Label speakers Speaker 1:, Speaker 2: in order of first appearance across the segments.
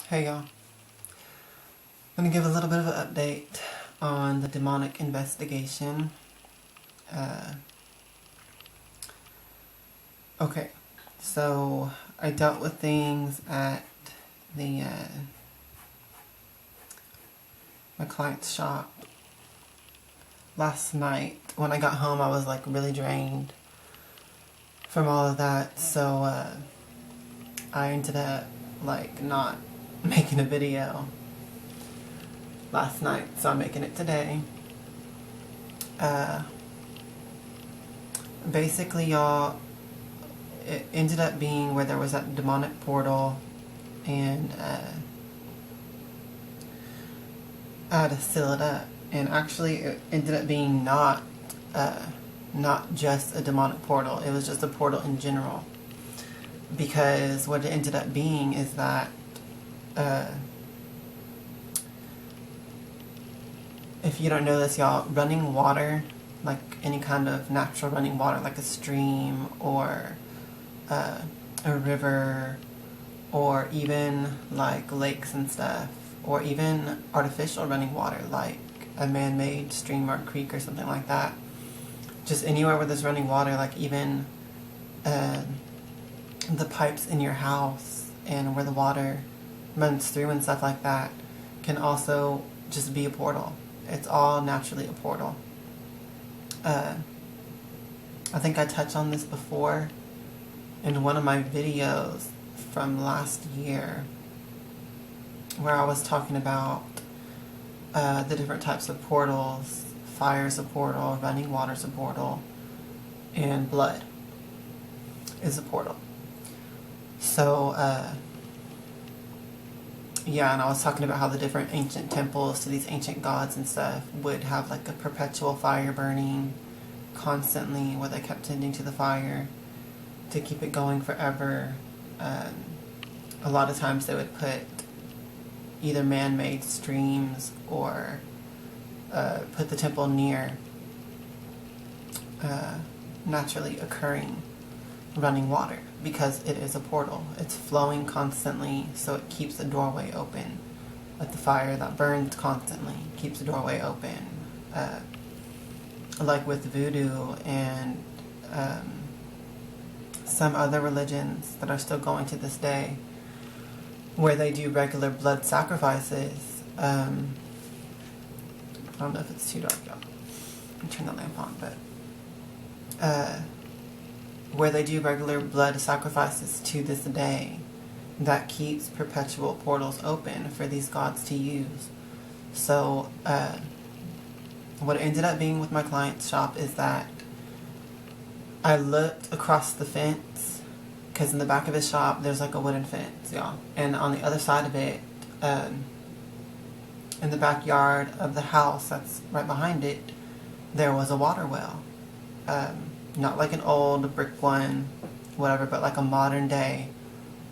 Speaker 1: Hey y'all, I'm going to give a little bit of an update on the demonic investigation. Okay, so I dealt with things at the my client's shop last night. When I got home, I was like really drained from all of that, so I ended up like not making a video last night, so I'm making it today. Basically, y'all, it ended up being where there was that demonic portal, and I had to seal it up. And actually, it ended up being not just a demonic portal. It was just a portal in general. Because what it ended up being is that if you don't know this, y'all, running water, like any kind of natural running water, like a stream or a river, or even like lakes and stuff, or even artificial running water, like a man-made stream or creek or something like that. Just anywhere where there's running water, like even the pipes in your house and where the water runs through and stuff like that can also just be a portal. It's all naturally a portal. I think I touched on this before in one of my videos from last year, where I was talking about the different types of portals. Fire's a portal, running water's a portal, and blood is a portal. So, yeah, and I was talking about how the different ancient temples to these ancient gods and stuff would have like a perpetual fire burning constantly, where they kept tending to the fire to keep it going forever. A lot of times they would put either man-made streams or put the temple near naturally occurring running water, because it is a portal. It's flowing constantly, so it keeps the doorway open. Like the fire that burns constantly keeps the doorway open. Like with voodoo and some other religions that are still going to this day, where they do regular blood sacrifices. I don't know if it's too dark, y'all. I'll turn the lamp on, but where they do regular blood sacrifices to this day, that keeps perpetual portals open for these gods to use. So what it ended up being with my client's shop is that I looked across the fence, because in the back of his shop there's like a wooden fence, y'all, and on the other side of it, in the backyard of the house that's right behind it, there was a water well. Not like an old brick one, whatever, but like a modern day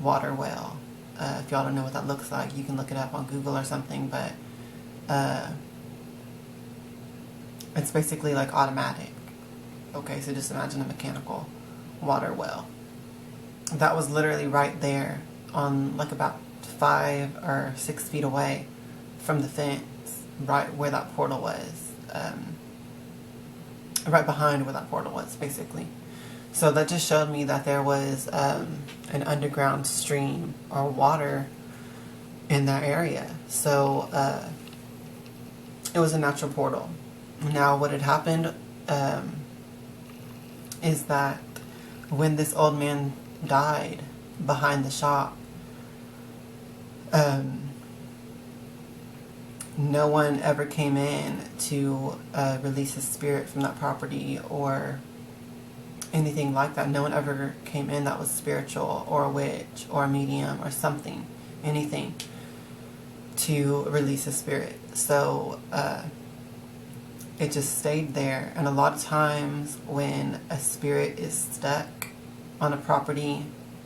Speaker 1: water well. If y'all don't know what that looks like, you can look it up on Google or something, but it's basically like automatic. Okay, so just imagine a mechanical water well. That was literally right there on like about 5 or 6 feet away from the fence, right where that portal was. Right behind where that portal was, basically. So that just showed me that there was an underground stream or water in that area. So it was a natural portal. Now what had happened is that when this old man died behind the shop, no one ever came in to release his spirit from that property or anything like that. No one ever came in that was spiritual or a witch or a medium or something, anything, to release his spirit. So it just stayed there. And a lot of times when a spirit is stuck on a property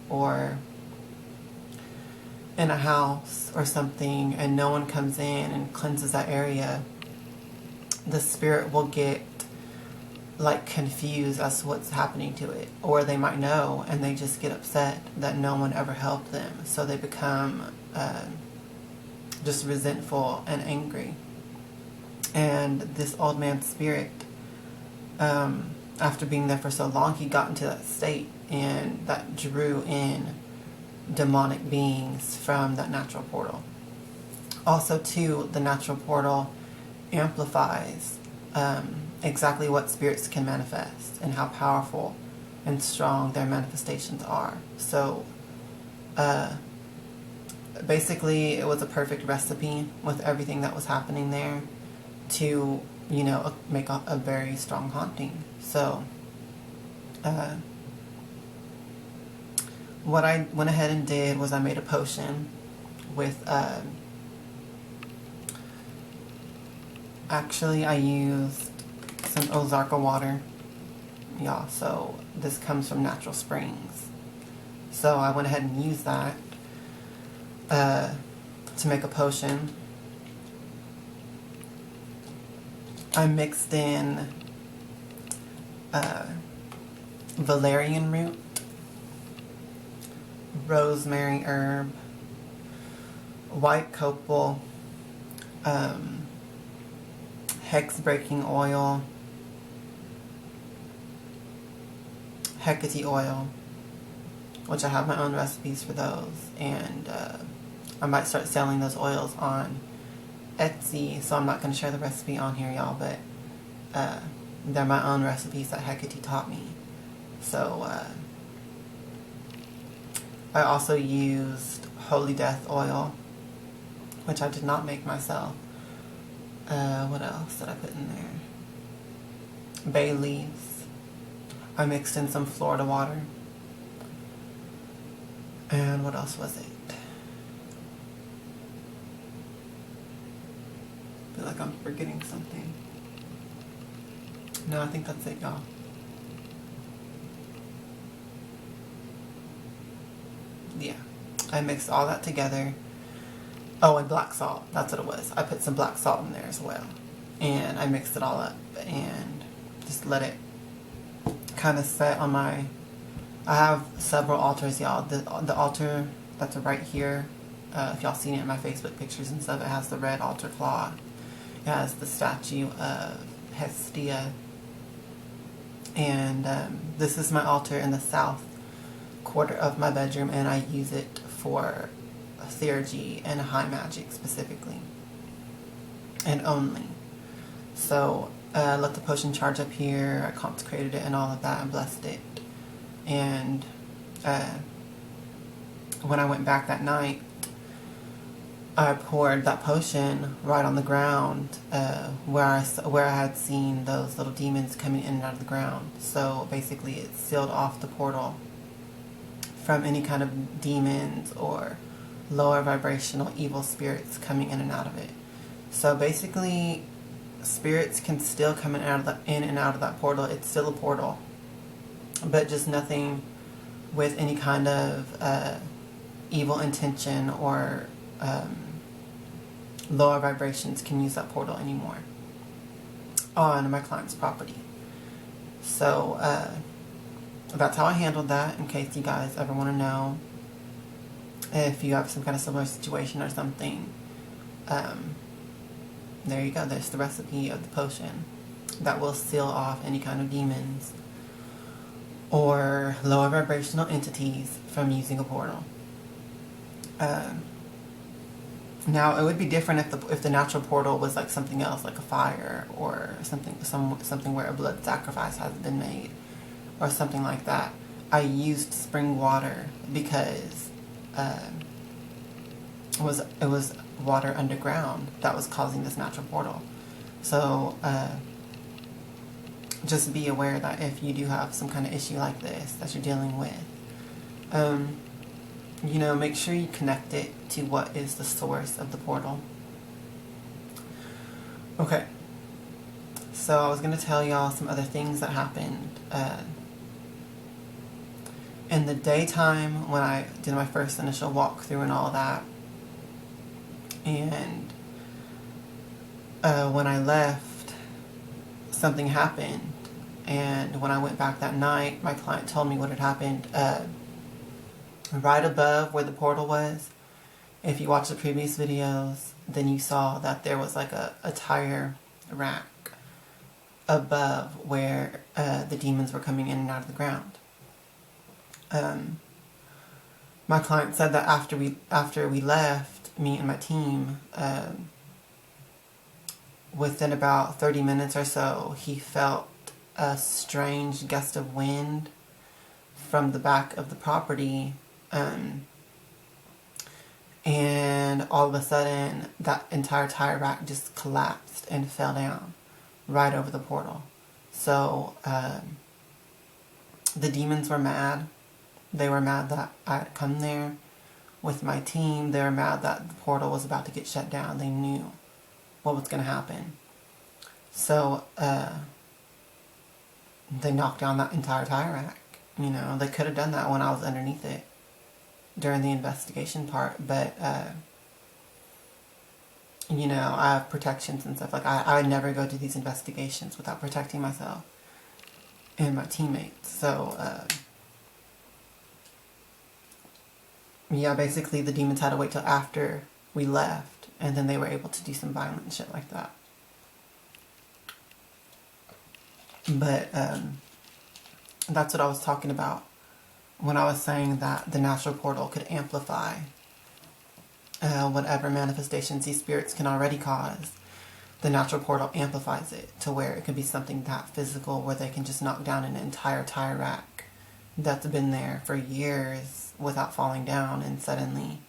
Speaker 1: or in a house or something, and no one comes in and cleanses that area, the spirit will get like confused as to what's happening to it, or they might know and they just get upset that no one ever helped them, so they become just resentful and angry. And this old man's spirit, after being there for so long, he got into that state, and that drew in demonic beings from that natural portal. Also, too, the natural portal amplifies exactly what spirits can manifest and how powerful and strong their manifestations are. So, basically, it was a perfect recipe with everything that was happening there to, make a very strong haunting. So, what I went ahead and did was I made a potion with, actually I used some Ozarka water, y'all. So this comes from natural springs. So I went ahead and used that to make a potion. I mixed in valerian root, rosemary herb, white copal, hex breaking oil, Hecate oil, which I have my own recipes for those, and I might start selling those oils on Etsy, so I'm not going to share the recipe on here, y'all, but they're my own recipes that Hecate taught me. So I also used Holy Death oil, which I did not make myself. What else did I put in there? Bay leaves. I mixed in some Florida water. And what else was it? I feel like I'm forgetting something. No, I think that's it, y'all. Yeah. I mixed all that together. Oh, and black salt. That's what it was. I put some black salt in there as well. And I mixed it all up and just let it kind of set on my... I have several altars, y'all. The altar that's right here, if y'all seen it in my Facebook pictures and stuff, it has the red altar cloth. It has the statue of Hestia. And this is my altar in the south quarter of my bedroom, and I use it for theurgy and high magic specifically. And only. So, let the potion charge up here. I consecrated it and all of that and blessed it. And when I went back that night, I poured that potion right on the ground where I had seen those little demons coming in and out of the ground. So basically it sealed off the portal from any kind of demons or lower vibrational evil spirits coming in and out of it. So basically spirits can still come in and out of that portal. It's still a portal, but just nothing with any kind of evil intention or lower vibrations can use that portal anymore on my client's property. So that's how I handled that, in case you guys ever want to know if you have some kind of similar situation or something. There you go. There's the recipe of the potion that will seal off any kind of demons or lower vibrational entities from using a portal. Now, it would be different if the natural portal was like something else, like a fire or something where a blood sacrifice has been made or something like that. I used spring water because it was water underground that was causing this natural portal. So just be aware that if you do have some kind of issue like this that you're dealing with, make sure you connect it to what is the source of the portal. Okay. So I was going to tell y'all some other things that happened in the daytime when I did my first initial walkthrough and all that. And when I left, something happened. And when I went back that night, my client told me what had happened. Right above where the portal was, If you watch the previous videos, then you saw that there was like a tire rack above where the demons were coming in and out of the ground. My client said that after we left, me and my team, within about 30 minutes or so, he felt a strange gust of wind from the back of the property, and all of a sudden that entire tire rack just collapsed and fell down right over the portal. So the demons were mad. They were mad that I had come there with my team. They were mad that the portal was about to get shut down. They knew what was going to happen. So they knocked down that entire tire rack. You know, they could have done that when I was underneath it during the investigation part, but you know, I have protections and stuff. Like, I never go to these investigations without protecting myself and my teammates. So yeah, basically the demons had to wait till after we left, and then they were able to do some violent shit like that. But that's what I was talking about when I was saying that the natural portal could amplify whatever manifestations these spirits can already cause. The natural portal amplifies it to where it could be something that physical, where they can just knock down an entire tire rack that's been there for years without falling down, and suddenly,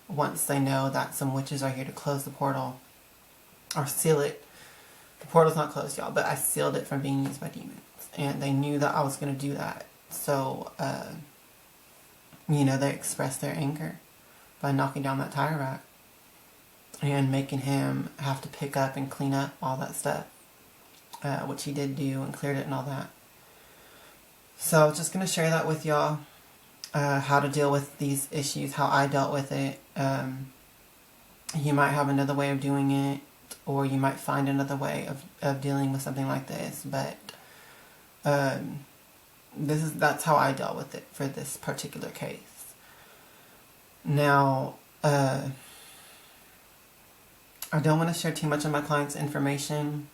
Speaker 1: once they know that some witches are here to close the portal or seal it. The portal's not closed, y'all, but I sealed it from being used by demons, and they knew that I was going to do that. So you know, they expressed their anger by knocking down that tire rack and making him have to pick up and clean up all that stuff, which he did do and cleared it and all that. So I was just going to share that with y'all, how to deal with these issues, how I dealt with it. You might have another way of doing it, or you might find another way of dealing with something like this, but that's how I dealt with it for this particular case. Now, I don't want to share too much of my client's information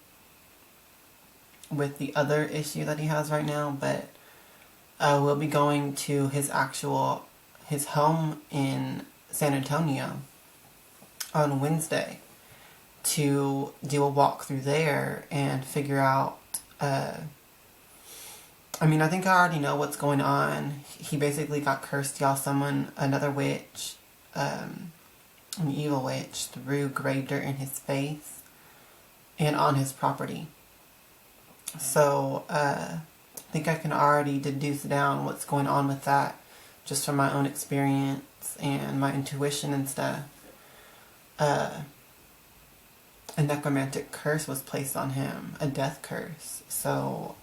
Speaker 1: with the other issue that he has right now, but I will be going to his home in San Antonio on Wednesday to do a walkthrough there and figure out, I think I already know what's going on. He basically got cursed, y'all. Another witch, an evil witch, threw grave dirt in his face and on his property. So, I think I can already deduce down what's going on with that just from my own experience and my intuition and stuff. A necromantic curse was placed on him, a death curse. So,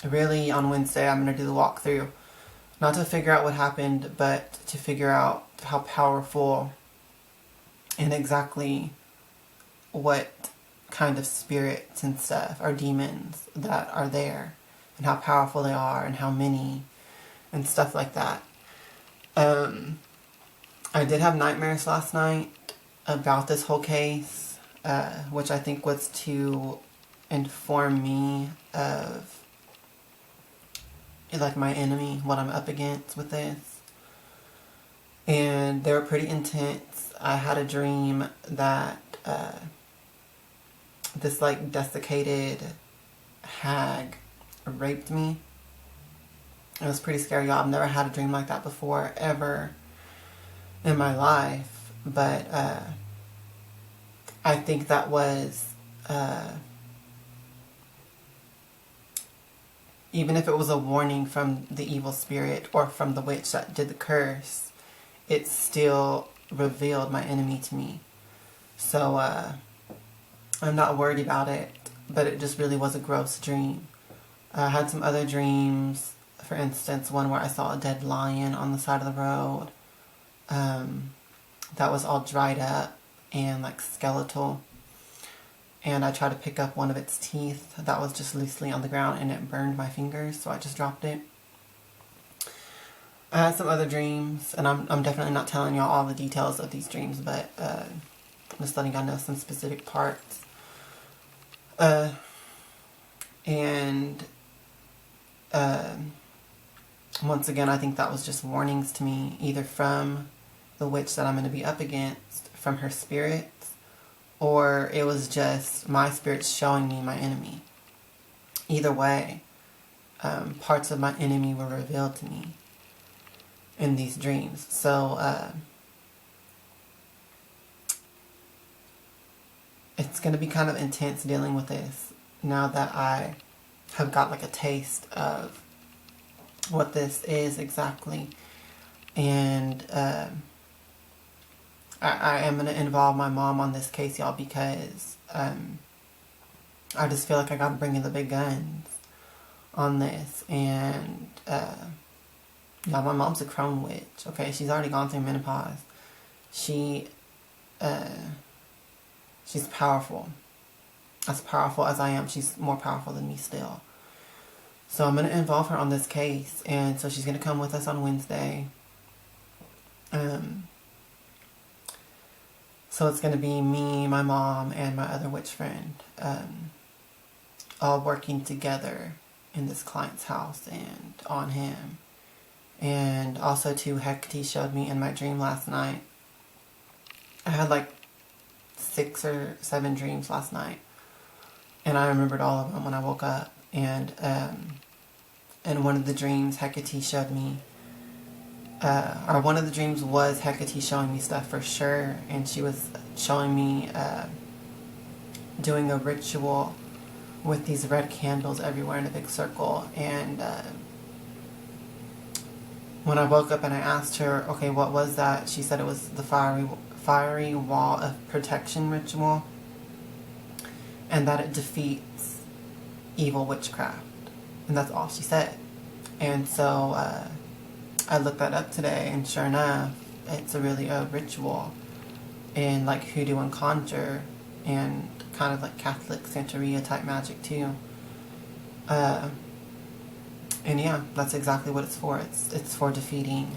Speaker 1: really, on Wednesday, I'm going to do the walkthrough. Not to figure out what happened, but to figure out how powerful and exactly what kind of spirits and stuff or demons that are there, and how powerful they are, and how many, and stuff like that. I did have nightmares last night about this whole case, which I think was to inform me of like my enemy, what I'm up against with this. And they were pretty intense. I had a dream that this like desiccated hag raped me. It was pretty scary, y'all. I've never had a dream like that before, ever in my life. But I think that was even if it was a warning from the evil spirit or from the witch that did the curse, it still revealed my enemy to me. So I'm not worried about it, but it just really was a gross dream. I had some other dreams, for instance, one where I saw a dead lion on the side of the road that was all dried up and like skeletal. And I tried to pick up one of its teeth that was just loosely on the ground, and it burned my fingers, so I just dropped it. I had some other dreams, and I'm definitely not telling y'all all the details of these dreams, but I'm just letting y'all know some specific parts. And once again, I think that was just warnings to me, either from the witch that I'm going to be up against, from her spirits, or it was just my spirits showing me my enemy. Either way, parts of my enemy were revealed to me in these dreams. So it's going to be kind of intense dealing with this now that I have got like a taste of what this is exactly. And I am going to involve my mom on this case, y'all, because I just feel like I got to bring in the big guns on this. And yeah, my mom's a crone witch. Okay, she's already gone through menopause. She's powerful. As powerful as I am, she's more powerful than me still. So I'm going to involve her on this case, and so she's going to come with us on Wednesday. So it's going to be me, my mom, and my other witch friend, all working together in this client's house and on him. And also too, Hecate showed me in my dream last night. I had like 6 or 7 dreams last night, and I remembered all of them when I woke up. And in one of the dreams, Hecate showed me, or one of the dreams was Hecate showing me stuff for sure, and she was showing me doing a ritual with these red candles everywhere in a big circle. And when I woke up and I asked her, okay, what was that? She said it was the fiery wall of protection ritual, and that it defeats evil witchcraft. And that's all she said. And so I looked that up today, and sure enough, it's really a ritual in like hoodoo and conjure, and kind of like Catholic Santeria type magic too. And yeah, that's exactly what it's for. It's for defeating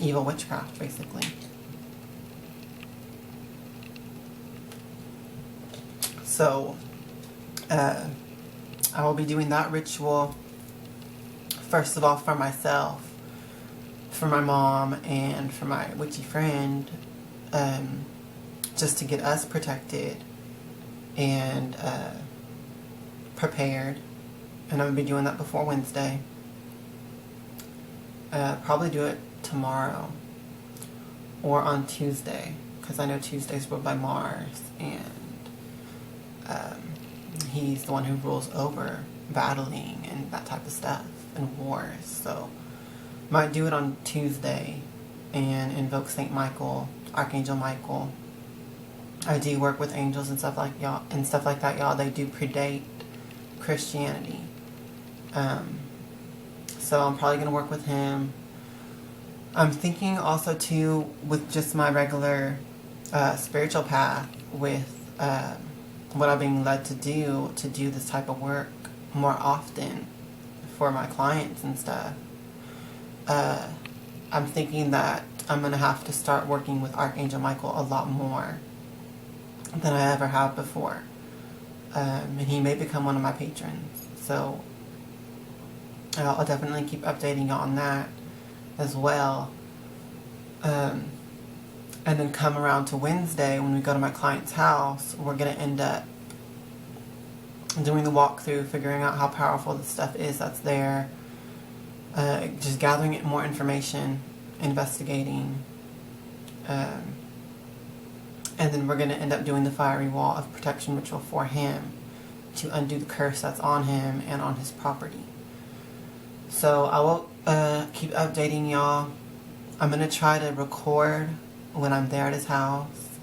Speaker 1: evil witchcraft, basically. So I will be doing that ritual, first of all, for myself, for my mom, and for my witchy friend, just to get us protected and prepared. And I'm going to be doing that before Wednesday. Probably do it tomorrow or on Tuesday, because I know Tuesday's ruled by Mars, and he's the one who rules over battling and that type of stuff and wars. So might do it on Tuesday and invoke Saint Michael, Archangel Michael. I do work with angels and stuff like that, y'all. They do predate Christianity. So I'm probably going to work with him. I'm thinking also too, with just my regular spiritual path, with what I'm being led to do this type of work more often for my clients and stuff. I'm thinking that I'm going to have to start working with Archangel Michael a lot more than I ever have before. And he may become one of my patrons. So I'll definitely keep updating you on that as well. And then come around to Wednesday when we go to my client's house, we're going to end up doing the walkthrough, figuring out how powerful the stuff is that's there, just gathering more information, investigating, and then we're going to end up doing the fiery wall of protection ritual for him to undo the curse that's on him and on his property. So I will keep updating y'all. I'm going to try to record when I'm there at his house.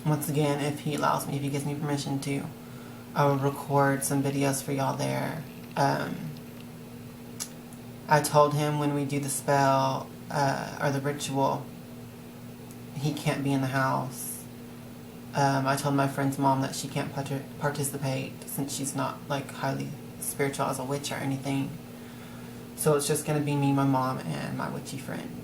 Speaker 1: Once again, if he allows me, if he gives me permission to, I will record some videos for y'all there. I told him when we do the spell or the ritual, he can't be in the house. I told my friend's mom that she can't participate since she's not like highly spiritual as a witch or anything. So it's just going to be me, my mom, and my witchy friend.